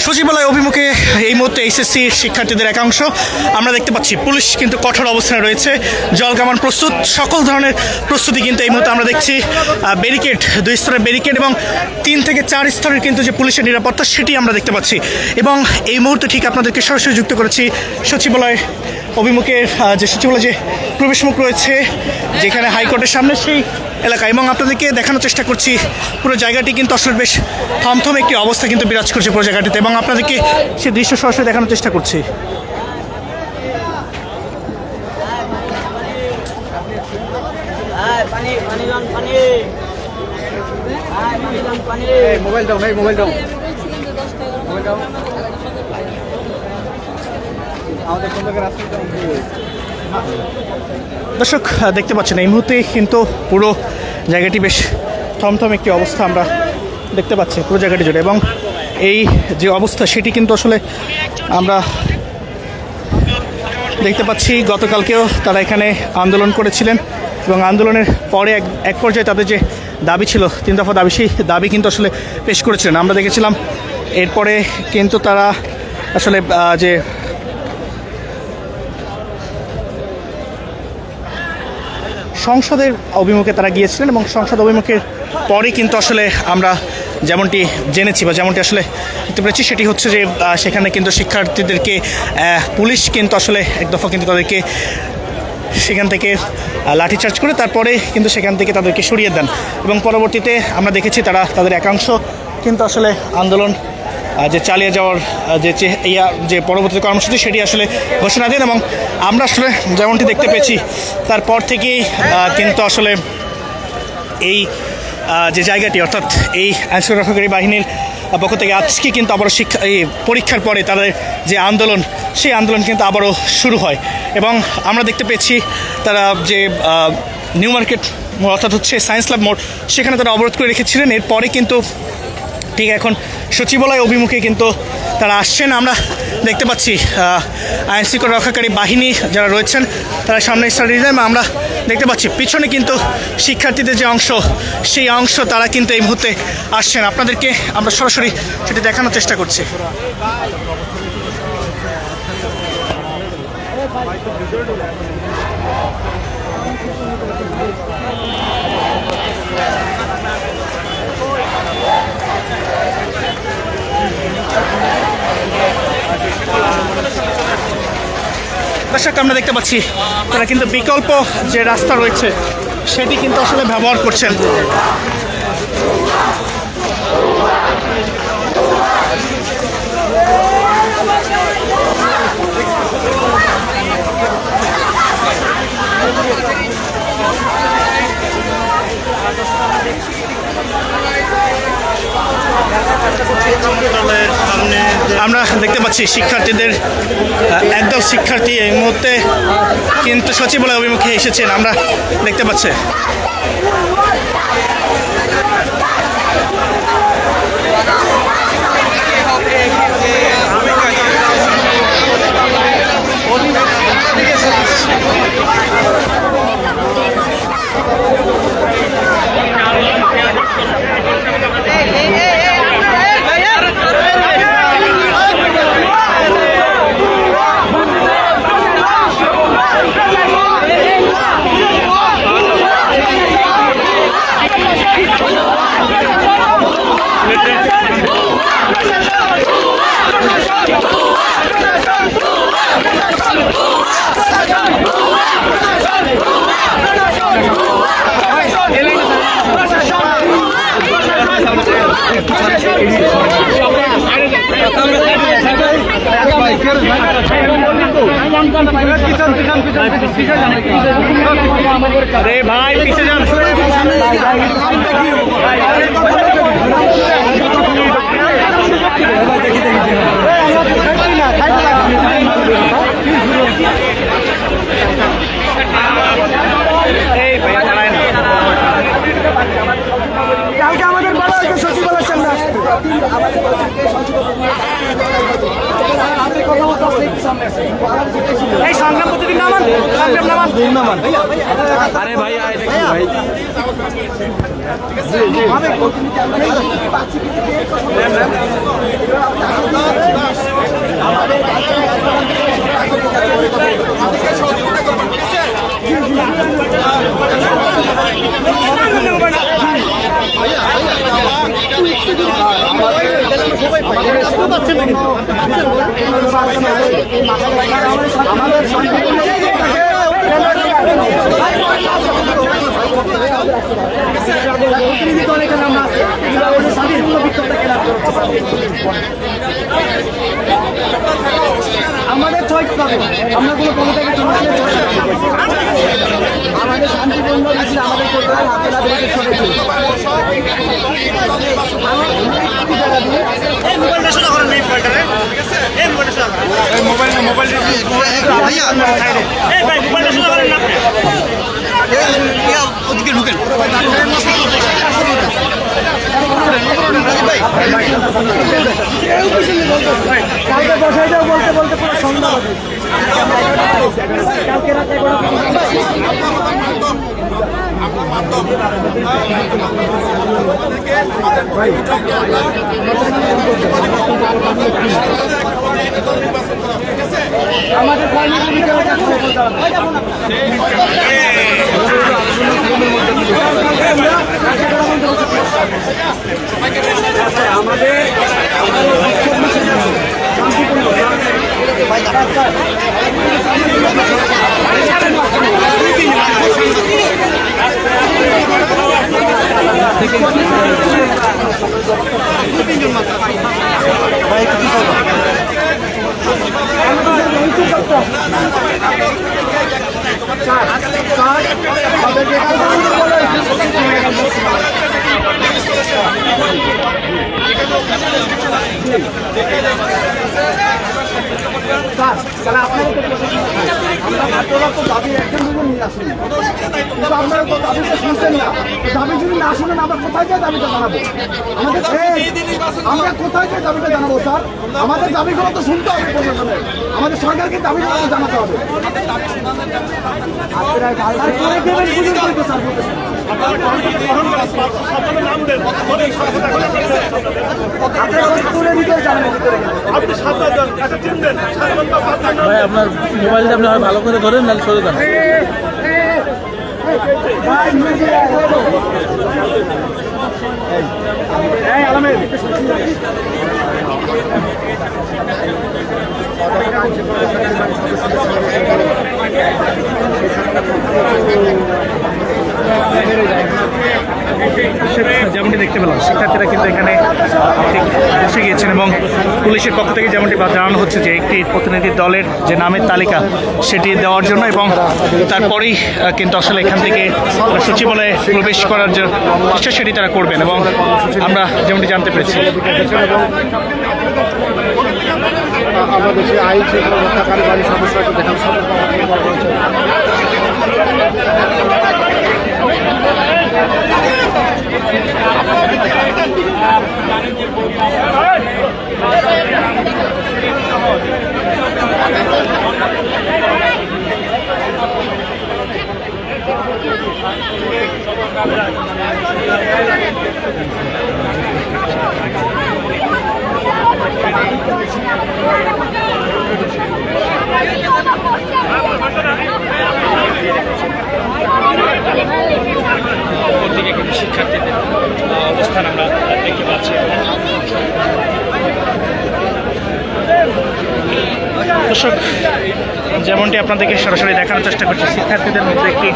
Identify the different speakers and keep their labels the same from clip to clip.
Speaker 1: সচিবালয় অভিমুখে এই মুহূর্তে এইচএসসি শিক্ষার্থীদের একাংশ আমরা দেখতে পাচ্ছি। পুলিশ কিন্তু কঠোর অবস্থানে রয়েছে, জলকামান প্রস্তুত, সকল ধরনের প্রস্তুতি কিন্তু এই মুহূর্তে আমরা দেখছি। ব্যারিকেড, 2 স্তরের ব্যারিকেড এবং 3 থেকে 4 স্তরের কিন্তু যে পুলিশের নিরাপত্তা সেটি আমরা দেখতে পাচ্ছি। এবং এই মুহূর্তে ঠিক আপনাদেরকে সরাসরি যুক্ত করেছি সচিবালয় অভিমুখের যে সচিবালয় যে প্রবেশমুখ রয়েছে, যেখানে হাইকোর্টের সামনে সেই এলাকা, এবং আপনাদেরকে দেখানোর চেষ্টা করছি পুরো জায়গাটি কিন্তু আসলে বেশ থমথম একটি অবস্থা কিন্তু বিরাজ করছে পুরো জায়গাটিতে, এবং আপনাদেরকে সে দৃশ্য সরাসরি দেখানোর চেষ্টা করছি।
Speaker 2: মোবাইল দাও, মোবাইল দাও।
Speaker 1: দর্শক দেখতে পাচ্ছেন এই মুহূর্তে কিন্তু পুরো জায়গাটি বেশ থমথম একটি অবস্থা আমরা দেখতে পাচ্ছি পুরো জায়গাটি জুড়ে, এবং এই যে অবস্থা সেটি কিন্তু আসলে আমরা দেখতে পাচ্ছি। গতকালকেও তারা এখানে আন্দোলন করেছিলেন এবং আন্দোলনের পরে এক পর্যায়ে তাদের যে দাবি ছিল 3 দফা দাবি, সেই দাবি কিন্তু আসলে পেশ করেছিলেন আমরা দেখেছিলাম। এরপরে কিন্তু তারা আসলে যে সংসদের অভিমুখে তারা গিয়েছিলেন, এবং সংসদ অভিমুখের পরে কিন্তু আসলে আমরা যেমনটি জেনেছি বা যেমনটি আসলে দেখতে পেরেছি সেটি হচ্ছে যে সেখানে কিন্তু শিক্ষার্থীদেরকে পুলিশ কিন্তু আসলে এক দফা কিন্তু তাদেরকে সেখান থেকে লাঠিচার্জ করে তারপরে কিন্তু সেখান থেকে তাদেরকে সরিয়ে দেন, এবং পরবর্তীতে আমরা দেখেছি তারা তাদের একাংশ কিন্তু আসলে আন্দোলন যে চালিয়ে যাওয়ার যে পরবর্তী কর্মসূচি সেটি আসলে ঘোষণা দেন, এবং আমরা আসলে যেমনটি দেখতে পেয়েছি তারপর থেকেই কিন্তু আসলে এই যে জায়গাটি, অর্থাৎ এই আইনশৃঙ্খলা রক্ষাকারী বাহিনীর পক্ষ থেকে আজকে কিন্তু আবারও এই পরীক্ষার পরে তাদের যে আন্দোলন, সেই আন্দোলন কিন্তু আবারও শুরু হয়। এবং আমরা দেখতে পেয়েছি তারা যে নিউ মার্কেট অর্থাৎ হচ্ছে সায়েন্স ল্যাব মোড়, সেখানে তারা অবরোধ করে রেখেছিলেন। এরপরে কিন্তু ঠিক এখন সচিবালয় অভিমুখে কিন্তু তারা আসছেন। আমরা দেখতে পাচ্ছি আইনশৃঙ্খলা রক্ষাকারী বাহিনী যারা রয়েছেন তারা সামনে স্টাডি দেন, আমরা দেখতে পাচ্ছি পিছনে কিন্তু শিক্ষার্থীদের যে অংশ, সেই অংশ তারা কিন্তু এই মুহূর্তে আসছেন। আপনাদেরকে আমরা সরাসরি সেটি দেখানোর চেষ্টা করছি। দর্শক আমরা দেখতে পাচ্ছি তারা কিন্তু বিকল্প যে রাস্তা রয়েছে সেটি কিন্তু আসলে ব্যবহার করছেন। আমরা দেখতে পাচ্ছি শিক্ষার্থীদের একদল শিক্ষার্থী এই মুহূর্তে কিন্তু সচিবালয় অভিমুখে এসেছেন, আমরা দেখতে পাচ্ছি। अरे भाई पीछे जान এই সংগ্রাম প্রতিদিন নামান সংগ্রাম নামান আরে ভাই আয় দেখি ভাই জি জি
Speaker 2: আমাদের চয়েস পাবে, আমরা কোনো ক্ষমতাকে আমাদের শান্তিপূর্ণ মিছিল আমাদের করতে হয়, হাতে না ধরে সরে
Speaker 1: ওদিকে ঢুকেন।
Speaker 2: কালকে বসাই যাও বলতে বলতে পুরো সন্ধ্যা হবে। কালকে রাতে আমাদের আপনারা তো দাবি একজন দুজন নিয়ে আসেন, কিন্তু আপনারা তো দাবিটা শুনছেন না। দাবি যদি না শুনেন আমরা কোথায় গিয়ে দাবিটা জানাবো? আমরা কোথায় গিয়ে দাবিটা জানাবো স্যার? আমাদের দাবিগুলো তো শুনতে হবে প্রশাসনের, আমাদের সরকারকে দাবিগুলো জানাতে হবে।
Speaker 3: ভাই আপনার মোবাইলটা আপনি ভালো করে ধরেন, নাহলে সরে যান।
Speaker 1: যেমনটি দেখতে পেলাম শিক্ষার্থীরা কিন্তু এখানে ঠিক বসে গিয়েছেন এবং পুলিশের পক্ষ থেকে যেমনটি জানানো হচ্ছে যে একটি প্রতিনিধি দলের যে নামের তালিকা সেটি দেওয়ার জন্য এবং তারপরেই কিন্তু আসলে এখান থেকে সচিবালয়ে প্রবেশ করার যে চেষ্টা সেটি তারা করবেন এবং আমরা যেমনটি জানতে পেরেছি।
Speaker 2: আমরা দেশে আইন শৃঙ্খলা রক্ষাকারী বাড়ির সমস্যাকে দেখার
Speaker 1: দিকে কিন্তু শিক্ষার্থীদের অবস্থান আমরা দেখতে পাচ্ছি। দর্শক যেমনটি আপনাদেরকে সরাসরি দেখানোর চেষ্টা করছি শিক্ষার্থীদের মধ্যে একটি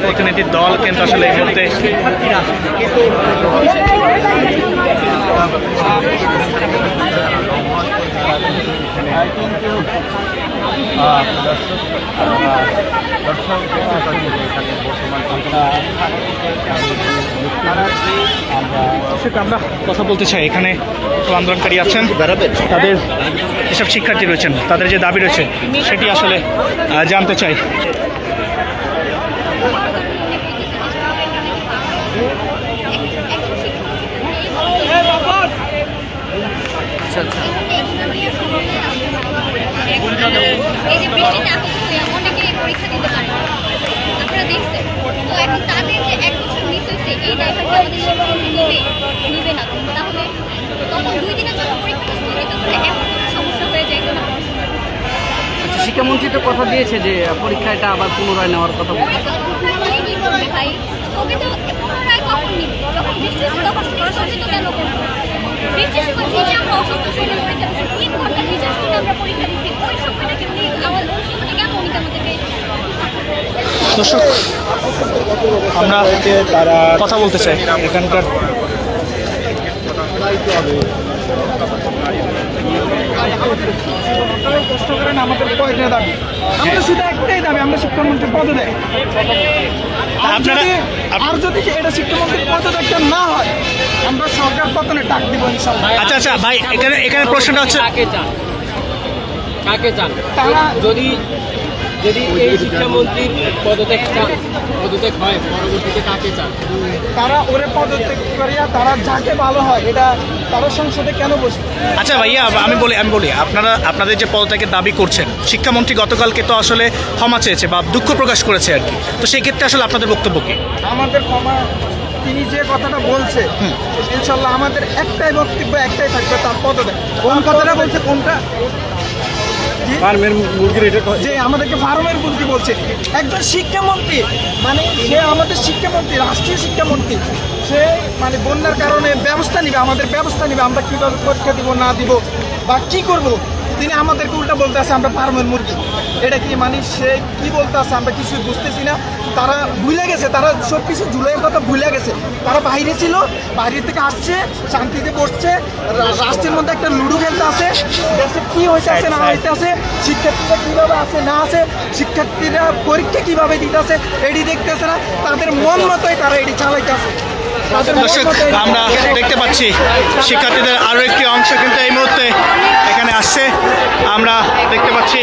Speaker 1: প্রতিনিধি দল কিন্তু আসলে এই মুহূর্তে আমরা কথা বলতে চাই। এখানে আন্দোলনকারী আছেন, তাদের যেসব শিক্ষার্থী রয়েছেন তাদের যে দাবি রয়েছে সেটি আসলে জানতে চাই।
Speaker 4: পরীক্ষা দিতে পারে আপনারা দেখছেন, তো এখন তাদের যে 1 বছর মিস হয়েছে এই ড্রাইভারকে আমাদের শিক্ষক নিবে না, তাহলে তখন 2 দিনের জন্য পরীক্ষাটা স্থগিত করে এমন সমস্যা হয়ে যায় না।
Speaker 5: শিক্ষামন্ত্রী তো কথা দিয়েছে যে পরীক্ষাটা আবার পুনরায় নেওয়ার কথা বলছে।
Speaker 4: কি করবে ভাই, স্থগিত পুনরায় কখন নিবে? যখন বৃষ্টি হচ্ছে তখন স্থগিত কেন করবে? বৃষ্টির সময় ঠিক আমরা অসুস্থ শরীরে পরীক্ষা
Speaker 1: দর্শক আমরা কথা বলতে চাই এখানকার
Speaker 2: কষ্ট করেন আমাদের কয়টা দাবি আমাদের শুধু একটাই দাবি আমরা শিক্ষামন্ত্রীর পদে দেয় আর যদি এটা শিক্ষামন্ত্রীর পদত্যাগ না হয় আমরা সরকার পতনে ডাক দিব ইনশাআল্লাহ।
Speaker 1: আচ্ছা আচ্ছা ভাই এখানে প্রশ্নটা হচ্ছে
Speaker 5: কাকে চান
Speaker 2: তারা
Speaker 5: যদি যদি এই শিক্ষামন্ত্রীর পদত্যাগ হয় পরবর্তীতে কাকে চান?
Speaker 2: তারা ওরে পদত্যাগ করিয়া তারা যাকে ভালো হয় এটা তারা সংসদে কেন বসবে?
Speaker 1: আচ্ছা ভাইয়া আমি বলি আপনাদের যে পদত্যাগের দাবি করছেন শিক্ষামন্ত্রী গতকালকে তো আসলে ক্ষমা চেয়েছে বা দুঃখ প্রকাশ করেছে আর কি, তো সেই ক্ষেত্রে আসলে আপনাদের বক্তব্য কি?
Speaker 2: আমাদের ক্ষমা তিনি যে কথাটা বলছে ইনশাল্লাহ আমাদের একটাই বক্তব্য একটাই থাকবে তার পদত্যাগ। কোন কথাটা বলছে কোনটা? যে আমাদেরকে ফার্মের মুরগি বলছে একজন শিক্ষামন্ত্রী, মানে সে আমাদের শিক্ষামন্ত্রী রাষ্ট্রীয় শিক্ষামন্ত্রী, সে মানে বন্যার কারণে ব্যবস্থা নিবে আমাদের ব্যবস্থা নিবে আমরা কীভাবে পরীক্ষা দিব না দিব বা কী করব, তিনি আমাদেরকে উল্টা বলতে আছে আমরা ফার্মের মুরগি। এটা কি মানে সে কি বলতে আছে আমরা কিছুই বুঝতেছি না। তারা ভুলে গেছে, তারা সব কিছু জুলাইয়ের কথা ভুলে গেছে। তারা বাইরে ছিল, বাইরে থেকে আসছে শান্তিতে বসছে, রাষ্ট্রের মধ্যে একটা লুডো খেলতে আছে, দেশে কী হয়েছে আছে না হইতে আছে, শিক্ষার্থীরা কীভাবে আছে না আছে, শিক্ষার্থীরা পরীক্ষা কীভাবে দিতে আছে এটি দেখতেছে না, তাদের মন মতোই তারা এটি চালাইতে আছে।
Speaker 1: দর্শক আমরা দেখতে পাচ্ছি শিক্ষার্থীদের আরও একটি অংশ কিন্তু এই মুহূর্তে এখানে আসছে, আমরা দেখতে পাচ্ছি।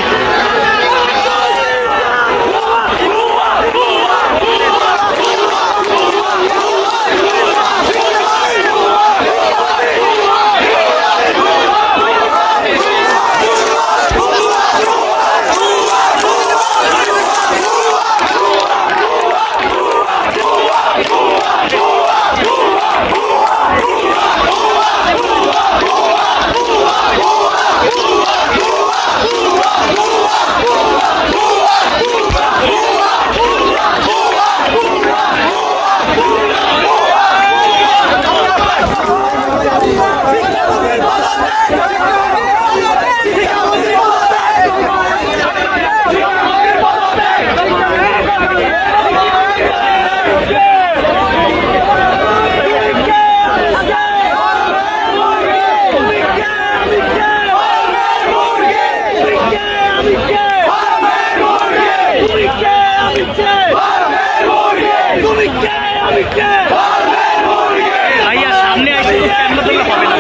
Speaker 1: ভাইয়া সামনে আসলে ক্যামেরা ধরলে হবে না।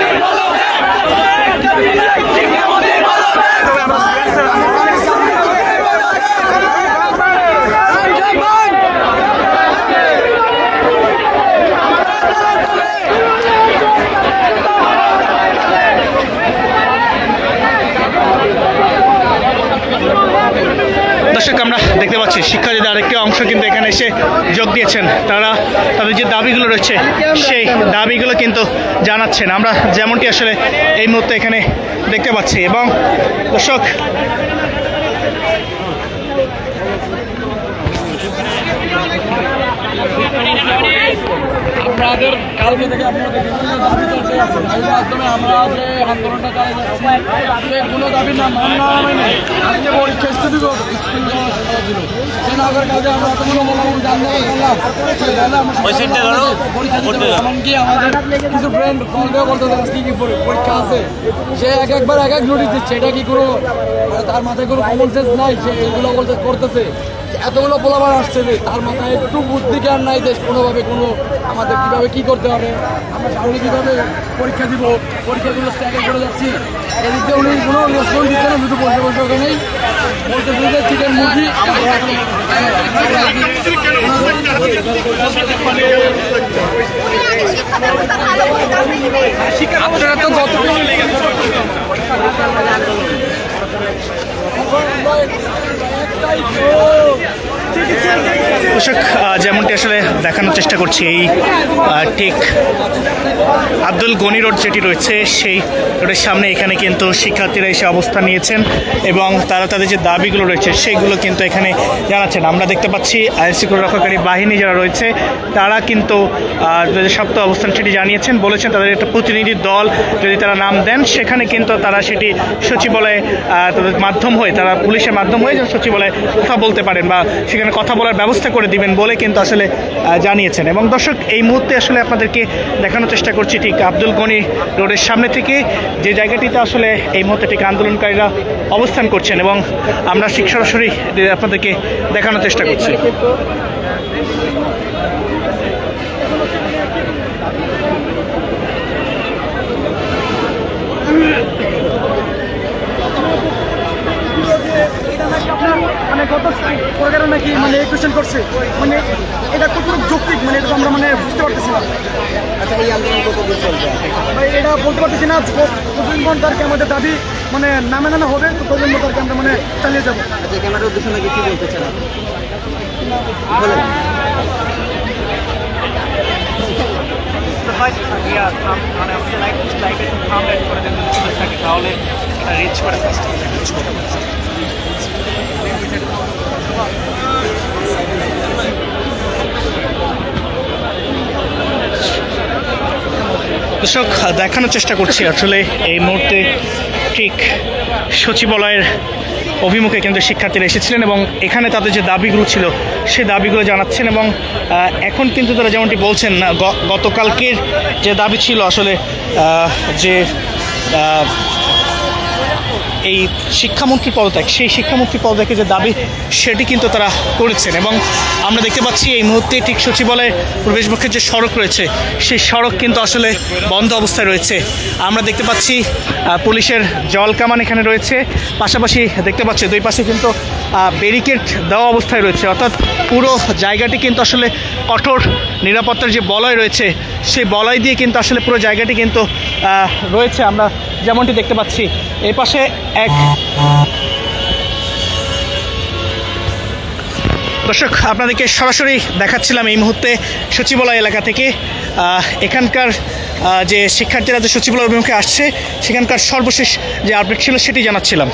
Speaker 1: দর্শক আমরা দেখতে পাচ্ছি শিক্ষার্থীদের আরেকটি অংশ কিন্তু এখানে এসে যোগ দিয়েছেন, তারা তাদের যে দাবিগুলো রয়েছে সেই দাবিগুলো কিন্তু জানাচ্ছেন, আমরা যেমনটি আসলে এই মুহূর্তে এখানে দেখতে পাচ্ছি। এবং দর্শক
Speaker 5: আপনাদের কালকে থেকে আপনাদের বিভিন্ন দাবি চলতে আছে, এর মাধ্যমে আমরা যে আন্দোলনটা চালাই যাচ্ছি কোনো দাবি না মান্য নেই। আজকে পরীক্ষা স্থগিত ছিল, সে নাগর কাজে আমরা এতগুলো মোটামুটি আন্দোলন করলাম, এমনকি আমাদের কিছু ফ্রেন্ড কল দিয়ে বলতে আজকে কি পরীক্ষা আছে, সে একবার এক নোটিস দিচ্ছে, এটা কি কোনো মানে তার মাথায় কোনো কমন সেন্স নাই, সে এইগুলো বলতে করতেছে। এতগুলো পোলাবার আসছে যে তার মাথায় একটু বুদ্ধি জ্ঞান নাই যে কোনোভাবে কোনো আমাদের কীভাবে কী করতে হবে, আমরা সামনে কীভাবে পরীক্ষা দিব, পরীক্ষাগুলো স্ট্যাগেল করে যাচ্ছি, এদিকে উনি কোনো রেসপন্স দিচ্ছে না, শুধু বসে বসে ওখানেই বলতে যে চিকেন মুরগি আপনারা তো যত
Speaker 1: দর্শক যেমন যেমনটি আসলে দেখানোর চেষ্টা করছি এই ঠিক আব্দুল গনি রোড যেটি রয়েছে সেই রোডের সামনে এখানে কিন্তু শিক্ষার্থীরা এসে অবস্থান নিয়েছেন এবং তারা তাদের যে দাবিগুলো রয়েছে সেইগুলো কিন্তু এখানে জানাচ্ছেন। আমরা দেখতে পাচ্ছি আইন শৃঙ্খলা রক্ষাকারী বাহিনী যারা রয়েছে তারা কিন্তু তাদের শক্ত অবস্থান সেটি জানিয়েছেন, বলেছেন তাদের একটা প্রতিনিধি দল যদি তারা নাম দেন সেখানে কিন্তু তারা সেটি সচিবালয়ে তাদের মাধ্যম হয়ে, তারা পুলিশের মাধ্যম হয়ে যেন সচিবালয়ে কথা বলতে পারেন বা সেখানে কথা বলার ব্যবস্থা করে দিবেন বলে কিন্তু আসলে জানিয়েছেন। এবং দর্শক, এই মুহূর্তে আসলে আপনাদেরকে দেখানোর চেষ্টা করছি ঠিক আব্দুল গনি রোডের সামনে থেকে যে জায়গাটিতে আসলে এই মুহূর্তে ঠিক আন্দোলনকারীরা অবস্থান করছেন এবং আমরা ঠিক সরাসরি আপনাদেরকে দেখানোর চেষ্টা করছি।
Speaker 2: মানে গত সরকারের নাকি মানে কোয়েশ্চেন করছে, মানে এটা কতটুকু যৌক্তিক, মানে এটা তো আমরা মানে বুঝতে পারতেছি না।
Speaker 6: আচ্ছা, এই আন্দোলন কতদিন চলবে?
Speaker 2: ভাই এটা বলতে পারতেছি না, কতদিন ঘন্টারকে আমাদের দাবি মানে না মেনানো হবে তো কতদিন ঘন্টারকে আমরা মানে চালিয়ে যাবো।
Speaker 6: আচ্ছা, ক্যামেরার উদ্দেশ্য নাকি কি বলতে চান আপনি? বলেন।
Speaker 1: তাহলে রিচ করে দর্শক, দেখানোর চেষ্টা করছি আসলে এই মুহূর্তে ঠিক সচিবালয়ের অভিমুখে কিন্তু শিক্ষার্থীরা এসেছিলেন এবং এখানে তাদের যে দাবিগুলো ছিল সেই দাবিগুলো জানাচ্ছেন এবং এখন কিন্তু তারা যেমনটি বলছেন না, গতকালকের যে দাবি ছিল আসলে যে এই শিক্ষামন্ত্রী পদত্যাগ, সেই শিক্ষামন্ত্রী পদত্যাগের যে দাবি সেটি কিন্তু তারা করেছেন এবং আমরা দেখতে পাচ্ছি এই মুহূর্তে ঠিক সচিবালয়ের প্রবেশমুখের যে সড়ক রয়েছে সেই সড়ক কিন্তু আসলে বন্ধ অবস্থায় রয়েছে। আমরা দেখতে পাচ্ছি পুলিশের জল কামান এখানে রয়েছে, পাশাপাশি দেখতে পাচ্ছি দুই পাশে কিন্তু ব্যারিকেড দেওয়া অবস্থায় রয়েছে, অর্থাৎ পুরো জায়গাটি কিন্তু আসলে কঠোর নিরাপত্তার যে বলয় রয়েছে সেই বলয় দিয়ে কিন্তু আসলে পুরো জায়গাটি কিন্তু রয়েছে। আমরা যেমনটি দেখতে পাচ্ছি এই পাশে এক দর্শক, আপনাদেরকে সরাসরি দেখাচ্ছিলাম এই মুহূর্তে সচিবালয় এলাকা থেকে এখানকার যে শিক্ষার্থীরা যে সচিবালয় অভিমুখে আসছে সেখানকার সর্বশেষ যে আপডেট ছিল সেটি জানাচ্ছিলাম।